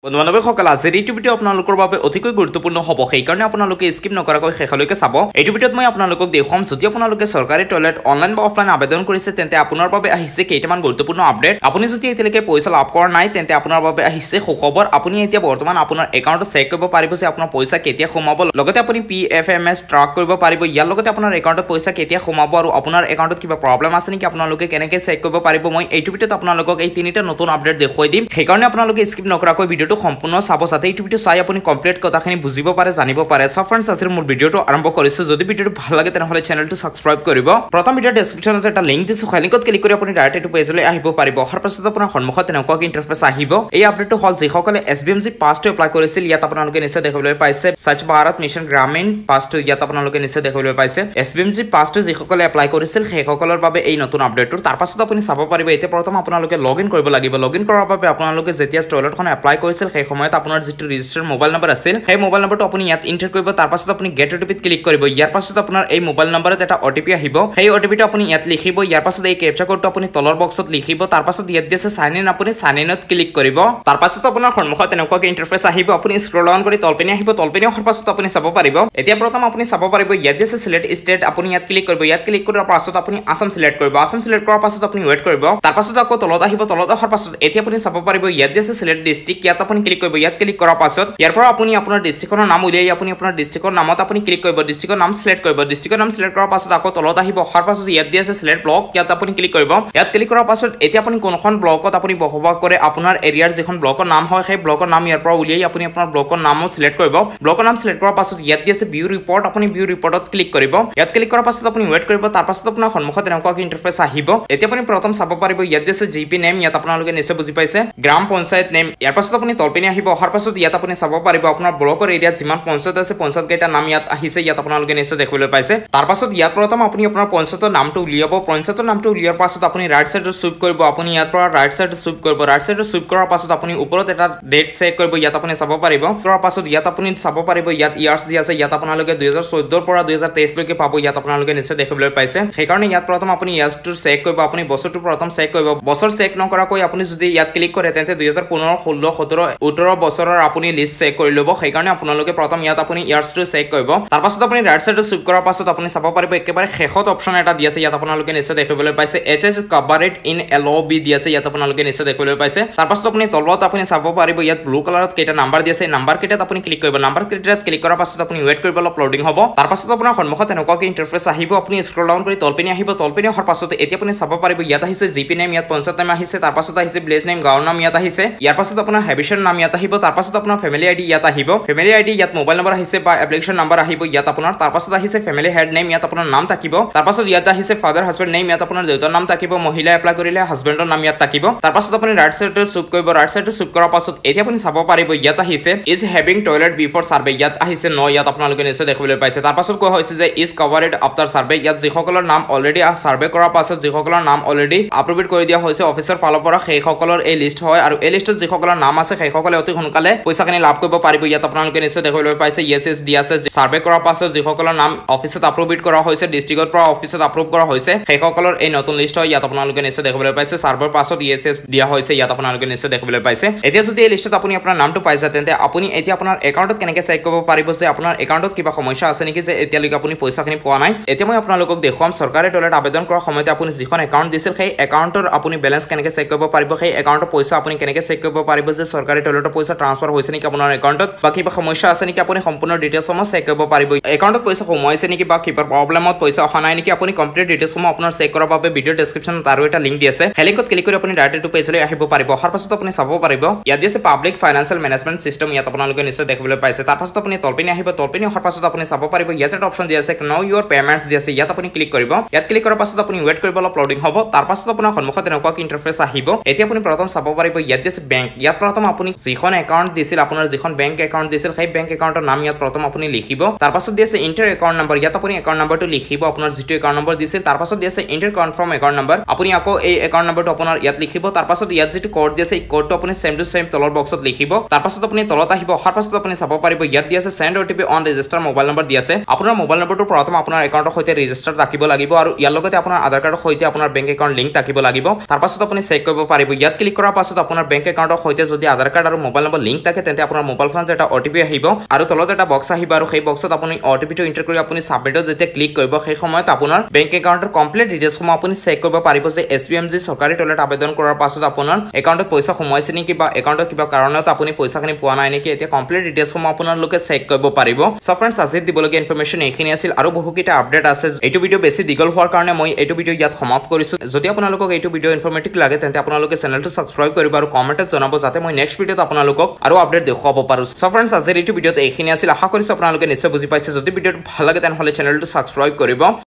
বন্ধু-বান্ধৱীসকল আজিৰ এই ভিডিঅ' আপোনালোকৰ বাবে অতিকৈ গুৰুত্বপূৰ্ণ হ'ব সেইকাৰণে আপোনালোকে স্কিপ নকৰাকৈ শেষলৈকে চাব এই ভিডিঅ'ত মই আপোনালোকক দেখুৱাম যদি আপোনালোকে চৰকাৰী টয়লেট অনলাইন বা অফলাইন আবেদন কৰিছে তেন্তে আপোনাৰ বাবে আহিছে কেইটামান গুৰুত্বপূৰ্ণ আপডেট আপুনি যদি এতিয়ালৈকে পইচা লাভ কৰা নাই তেন্তে আপোনাৰ বাবে আহিছে সুখবৰ আপুনি এতিয়া বৰ্তমান আপোনাৰ একাউণ্টত চেক কৰিব পাৰিব যে আপোনাৰ পইচা কেতিয়া সোমাব লগতে আপুনি PFMS ট্ৰাক কৰিব পাৰিব ইয়াৰ লগতে আপোনাৰ একাউণ্টত পইচা কেতিয়া সোমাব আৰু আপোনাৰ একাউণ্টত কিবা প্ৰব্লেম আছে নেকি আপোনালোকে কেনেকৈ চেক কৰিব পাৰিব মই এই ভিডিঅ'ত আপোনালোকক এই তিনিটা নতুন আপডেট দেখুৱাই দিম সেইকাৰণে আপোনালোকে স্কিপ নকৰাকৈ ভিডিঅ'টো সম্পূৰ্ণ চাব যাতে এই ভিডিঅ' চাই আপুনি কমপ্লিট কথাখিনি বুজিব পাৰে জানিব পাৰে সো ফ্ৰেন্ডছ আজিৰ মোৰ ভিডিঅ'টো আৰম্ভ কৰিছো যদি ভিডিঅ'টো ভাল লাগে তেনেহলে চেনেলটো সাবস্ক্ৰাইব কৰিব প্ৰথম ভিডিঅ' ডেসক্ৰিপচনত এটা লিংক দিছো সেই লিংকত ক্লিক কৰি আপুনি ডাইৰেক্ট এইটো পেজলৈ আহিব পাৰিব অহাৰ পাছত আপোনাৰ সন্মুখত তেনেকুৱা ইন্টাৰফেস আহিব এই আপডেটটো হল যিসকলে SBMC পাছটো এপ্লাই কৰিছিল ইয়াত আপোনালোকে নিশ্চয় দেখিবলৈ পাইছে স্বচ্ছ ভাৰত মিছন গ্ৰামীণ পাছটো ইয়াত আপোনালোকে নিশ্চয় দেখিবলৈ পাইছে SBMC পাছটো যিসকলে এপ্লাই কৰিছিল সেইসকলৰ বাবে এই নতুন আপডেটটো তাৰ পাছত আপুনি চাব পাৰিব এতিয়া প্ৰথম আপোনালোকে লগইন কৰিব লাগিব লগইন কৰাৰ বাবে আপোনালোকে যেতিয়া টয়লেটখন এপ্লাই কৰিছিল সেই সময়ত আপোনাৰ যেটো ৰেজিষ্টাৰ মোবাইল নম্বৰ আছিল সেই মোবাইল নম্বৰটো আপুনি ইয়াত এন্টাৰ কৰিব তাৰ পাছত আপুনি গেট OTP-ত ক্লিক কৰিব ইয়াৰ পাছত আপোনাৰ এই মোবাইল নম্বৰত এটা OTP আহিব সেই OTP-টো আপুনি ইয়াত লিখিব ইয়াৰ পাছত এই ক্যাপচা কোডটো আপুনি তলৰ বক্সত লিখিব তাৰ পাছত ইয়াত দিছে সাইন ইন আপুনি সাইন ইনত ক্লিক কৰিব তাৰ পাছত আপোনাৰ সন্মুখত এনেকুৱা ইন্টাৰফেস আহিব আপুনি স্ক্ৰল ডাউন কৰি তলপিনে আহিব তলপিনে অহাৰ পাছত আপুনি চাব পাৰিব এতিয়া প্ৰথম আপুনি চাব পাৰিব ইয়াত দিছে সিলেক্ট ষ্টেট আপুনি ইয়াত ক্লিক কৰিব ইয়াত ক্লিক কৰাৰ পাছত আপুনি আসাম সিলেক্ট কৰিব আসাম সিলেক্ট কৰাৰ পাছত আপুনি ওয়েট কৰিব তাৰ পাছত আকৌ তলত আহিব তলত অহাৰ পাছত এতিয়া আপুনি চাব পাৰিব ইয়াত দিছে সিলেক্ট ডিস্ট্ৰিক্ট ইয়াত আপুনি ক্লিক কৰিব ইয়াত ক্লিক কৰাৰ পাছত ইয়াৰ পৰা আপুনি আপোনাৰ ডিস্ট্ৰিক্টৰ নাম উলিয়াই আপুনি আপোনাৰ ডিস্ট্ৰিক্টৰ নামত আপুনি ক্লিক কৰিব ডিস্ট্ৰিক্টৰ নাম সিলেক্ট কৰিব ডিস্ট্ৰিক্টৰ নাম সিলেক্ট কৰাৰ পাছত আকৌ তলত আহিব অহাৰ পাছত ইয়াত দিছে সিলেক্ট ব্লক ইয়াত আপুনি ক্লিক কৰিব ইয়াত ক্লিক কৰাৰ পাছত এতিয়া আপুনি কোনখন ব্লকত আপুনি বসবাস কৰে আপোনাৰ এৰিয়াৰ যিখন ব্লকৰ নাম হয় সেই ব্লকৰ নাম ইয়াৰ পৰা উলিয়াই আপুনি আপোনাৰ ব্লকৰ নামও সিলেক্ট কৰিব ব্লকৰ নাম সিলেক্ট কৰাৰ পাছত ইয়াত দিছে ভিউ ৰিপৰ্ট আপুনি ভিউ ৰিপৰ্টত ক্লিক কৰিব ইয়াত ক্লিক কৰাৰ পাছত আপুনি ওয়েট কৰিব তাৰ পাছত আপোনাৰ সন্মুখত এনেকুৱা ইন্টাৰফেস আহিব এতিয়া আপুনি প্ৰথম চাব পাৰিব ইয়াত দিছে জিপি নেম ইয়াত আপোনালোকে নিশ্চয় বুজি পাইছে গ্ৰাম পঞ্চায়ত নেম ইয়াৰ পাছত আপুনি তলপিনে আহিব অহাৰ পাছত ইয়াত আপুনি চাব পাৰিব আপোনাৰ ব্লকৰ এৰিয়াত যিমান পঞ্চায়ত আছে পঞ্চায়ত কেইটা নাম ইয়াত আহিছে ইয়াত আপোনালোকে নিশ্চয় দেখিবলৈ পাইছে তাৰ পাছত ইয়াত প্ৰথম আপুনি আপোনাৰ পঞ্চায়তৰ নামটো উলিয়াব পঞ্চায়তৰ নামটো উলিয়াৰ পাছত আপুনি ৰাইট সাইডত সুইপ কৰিব আপুনি ইয়াৰ পৰা ৰাইট সাইডত সুইপ কৰিব ৰাইট সাইডত সুইপ কৰাৰ পাছত আপুনি ওপৰত এটা ডেট চেক কৰিব ইয়াত আপুনি চাব পাৰিব কৰাৰ পাছত ইয়াত আপুনি চাব পাৰিব ইয়াত ইয়াৰ্স দি আছে ইয়াত আপোনালোকে 2014 পৰা 2023 লৈকে পাব ইয়াত আপোনালোকে নিশ্চয় দেখিবলৈ পাইছে সেইকাৰণে ইয়াত প্ৰথম আপুনি ইয়াৰ্সটো চেক কৰিব আপুনি বছৰটো প্ৰথম চেক কৰিব বছৰ চেক নকৰাকৈ আপুনি যদি ইয়াত ক্লিক কৰে তেন্তে 2015 16 17 18 বছৰৰ আপুনি লিষ্ট চেক কৰি লব সেইকাৰণে আপোনালোকে প্ৰথম ইয়াত আপুনি ইয়াৰ্সটো চেক কৰিব তাৰ পাছত আপুনি ৰাইট সাইডত সুইপ কৰাৰ পাছত আপুনি চাব পাৰিব একেবাৰে শেষত অপচন এটা দি আছে ইয়াত আপোনালোকে নিশ্চয় দেখিবলৈ পাইছে HS কভাৰেজ ইন LOB দি আছে ইয়াত আপোনালোকে নিশ্চয় দেখিবলৈ পাইছে তাৰ পাছত আপুনি তলত আপুনি চাব পাৰিব ইয়াত ব্লু কালাৰত কেইটা নাম্বাৰ দি আছে নাম্বাৰ কেইটাত আপুনি ক্লিক কৰিব নাম্বাৰ কেইটাত ক্লিক কৰাৰ পাছত আপুনি ওয়েট কৰিব অলপ লোডিং হ'ব তাৰ পাছত আপোনাৰ সন্মুখত এনেকুৱা ইন্টাৰফেস আহিব আপুনি স্ক্ৰল ডাউন কৰি তলপিনে আহিব তলপিনে অহাৰ পাছত এতিয়া আপুনি চাব পাৰিব ইয়াত আহিছে জিপি নেম ইয়াত পঞ্চায়ত নাম আহিছে তাৰ পাছত আহিছে ভিলেজ নেম গাঁৱৰ নাম ইয়াত আহিছে ইয়াৰ পাছত আপোনাৰ হেবিচন নাম ইয়াত আহিব তাৰ পাছত আপোনাৰ ফেমিলি আইডি ইয়াত আহিব ফেমিলি আইডি ইয়াত মোবাইল নম্বৰ আহিছে বা এপ্লিকেশন নাম্বাৰ আহিব ইয়াত আপোনাৰ তাৰ পাছত আহিছে ফেমিলি হেড নেম ইয়াত আপোনাৰ নাম থাকিব তাৰ পাছত ইয়াত আহিছে ফাদাৰ হাজবেণ্ড নেম ইয়াত আপোনাৰ দেউতাৰ নাম থাকিব মহিলা এপ্লাই কৰিলে হাজবেণ্ডৰ নাম ইয়াত থাকিব তাৰ পাছত আপুনি ৰাইট সাইডত সুইপ কৰিব ৰাইট সাইডত সুইপ কৰাৰ পাছত এতিয়া আপুনি চাব পাৰিব ইয়াত আহিছে is having toilet before survey ইয়াত আহিছে ন ইয়াত আপোনালোকে নিশ্চয় দেখিবলৈ পাইছে তাৰ পাছত কোৱা হৈছে যে ইজ কভাৰেড আফটাৰ সাৰ্ভে ইয়াত যিসকলৰ নাম অলৰেডি সাৰ্ভে কৰাৰ পাছত যিসকলৰ নাম অলৰেডি আপগ্ৰেড কৰি দিয়া হৈছে অফিচৰ ফালৰ পৰা সেইসকলৰ এই লিষ্ট হয় আৰু এই লিষ্টত যিসকলৰ নাম আছে সেইসকলে অতি সোনকালে পইচাখিনি লাভ কৰিব পাৰিব ইয়াত আপোনালোকে নিশ্চয় দেখিবলৈ পাইছে ইএসএস দি আছে সাৰ্ভে কৰাৰ পাছত যিসকলৰ নাম অফিচত আপগ্ৰেড কৰা হৈছে ডিস্ট্ৰিক্টৰ পৰা অফিচত আপগ্ৰেড কৰা হৈছে সেইসকলৰ এই নতুন লিষ্ট হয় ইয়াত আপোনালোকে নিশ্চয় দেখিবলৈ পাইছে সাৰ্ভাৰ পাছত ইএসএস দিয়া হৈছে ইয়াত আপোনালোকে নিশ্চয় দেখিবলৈ পাইছে এতিয়া যদি এই লিষ্টত আপুনি আপোনাৰ নামটো পাইছে তেন্তে আপুনি এতিয়া আপোনাৰ একাউণ্টত কেনেকৈ চেক কৰিব পাৰিব যে আপোনাৰ একাউণ্টত কিবা সমস্যা আছে নেকি যে এতিয়ালৈকে আপুনি পইচাখিনি পোৱা নাই এতিয়া মই আপোনালোকক দেখুৱাম চৰকাৰী টয়লেট আবেদন কৰাৰ সময়তে আপুনি যিখন একাউণ্ট দিছিল সেই একাউণ্টৰ আপুনি বেলেঞ্চ কেনেকৈ চেক কৰিব পাৰিব সেই একাউণ্টৰ পইচা আপুনি কেনেকৈ চেক কৰিব পাৰিব যে চৰকাৰী টয়লেটৰ পইচা ট্ৰান্সফাৰ হৈছে নেকি আপোনাৰ একাউণ্টত বা কিবা সমস্যা আছে নেকি আপুনি সম্পূৰ্ণ ডিটেইলছসমূহ চেক কৰিব পাৰিব একাউণ্টত পইচা সোমাইছে নেকি বা কিবা প্ৰব্লেমত পইচা অহা নাই নেকি আপুনি কমপ্লিট ডিটেইলছসমূহ আপোনাৰ চেক কৰাৰ বাবে ভিডিঅ' ডেসক্ৰিপচনত আৰু এটা লিংক দি আছে সেই লিংকত ক্লিক কৰি আপুনি ডাইৰেক্ট টু পেজলৈ আহিব পাৰিব অহাৰ পাছত আপুনি চাব পাৰিব ইয়াত দিছে পাব্লিক ফাইনান্সিয়েল মেনেজমেণ্ট সিস্টেম ইয়াত আপোনালোকে নিশ্চয় দেখিবলৈ পাইছে তাৰ পাছত আপুনি তলপিনে আহিব তলপিনে অহাৰ পাছত আপুনি চাব পাৰিব ইয়াত এটা অপচন দি আছে নাও ইউৰ পেমেণ্টছ দি আছে ইয়াত আপুনি ক্লিক কৰিব ইয়াত ক্লিক কৰাৰ পাছত আপুনি ওয়েট কৰিব অলপ লোডিং হ'ব তাৰ পাছত আপোনাৰ সন্মুখত এনেকুৱা ইন্টাৰফেস আহিব এতিয়া আপুনি প্ৰথম চাব পাৰিব ইয়াত দিছে বেংক ইয়াত প্ৰথম আপুনি যিখন একাউণ্ট দিছিল আপোনাৰ যিখন বেংক একাউণ্ট দিছিল সেই বেংক একাউণ্টৰ নাম ইয়াত প্ৰথম আপুনি লিখিব তাৰ পাছত দি আছে ইন্টাৰ একাউণ্ট নম্বৰ ইয়াত আপুনি একাউণ্ট নম্বৰটো লিখিব আপোনাৰ যিটো একাউণ্ট নম্বৰ দিছিল তাৰ পাছত দি আছে ইন্টাৰ কনফাৰ্ম একাউণ্ট নম্বৰ আপুনি আকৌ এই একাউণ্ট নম্বৰটো আপোনাৰ ইয়াত লিখিব তাৰ পাছত ইয়াত যিটো কোড দি আছে এই কোডটো আপুনি সেম টু সেম তলৰ বক্সত লিখিব তাৰ পাছত আপুনি তলত আহিব অহাৰ পাছত আপুনি চাব পাৰিব ইয়াত দি আছে send OTP on register mobile number দি আছে আপোনাৰ মোবাইল নম্বৰটো প্ৰথম আপোনাৰ একাউণ্টৰ সৈতে ৰেজিষ্টাৰ থাকিব লাগিব আৰু ইয়াৰ লগতে আপোনাৰ আধাৰ কাৰ্ডৰ সৈতে আপোনাৰ বেংক একাউণ্ট লিংক থাকিব লাগিব তাৰ পাছত আপুনি চেক কৰিব পাৰিব ইয়াত ক্লিক কৰাৰ পাছত আপোনাৰ বেংক একাউণ্টৰ সৈতে যদি আধাৰ আধাৰ কাৰ্ড আৰু মোবাইল নম্বৰ লিংক থাকে তেন্তে আপোনাৰ মোবাইল ফোনত এটা অটিপি আহিব আৰু তলত এটা বক্স আহিব আৰু সেই বক্সত আপুনি অটিপিটো এন্টাৰ কৰি আপুনি সাবমিটত যেতিয়া ক্লিক কৰিব সেই সময়ত আপোনাৰ বেংক একাউণ্টৰ কমপ্লিট ডিটেইলছসমূহ আপুনি চেক কৰিব পাৰিব যে এছবিএমজি চৰকাৰী টয়লেট আবেদন কৰাৰ পাছত আপোনাৰ একাউণ্টত পইচা সোমাইছে নেকি বা একাউণ্টত কিবা কাৰণত আপুনি পইচাখিনি পোৱা নাই নেকি এতিয়া কমপ্লিট ডিটেইলছসমূহ আপোনালোকে চেক কৰিব পাৰিব সো ফ্ৰেণ্ডছ আজি দিবলগীয়া ইনফৰমেশ্যন এইখিনি আছিল আৰু বহুকেইটা আপডেট আছে এইটো ভিডিঅ' বেছি দীঘল হোৱাৰ কাৰণে মই এইটো ভিডিঅ' ইয়াত সমাপ্ত কৰিছো যদি আপোনালোকক এইটো ভিডিঅ' ইনফৰমেটিভ লাগে তেন্তে আপোনালোকে চেনেলটো সাবস্ক্ৰাইব কৰিব আৰু কমেণ্টত জনাব যাতে মই নেক্সট ভিডিঅ'ত আপোনালোকক আৰু আপডেট দেখুৱাব পাৰো সো ফ্ৰেণ্ডছ আজিৰ এইটো ভিডিঅ'ত এইখিনি আছিল আশা কৰিছো আপোনালোকে নিশ্চয় বুজি পাইছে যদি ভিডিঅ'টো ভাল লাগে তেনহলে চেনেলটো সাবস্ক্ৰাইব কৰিব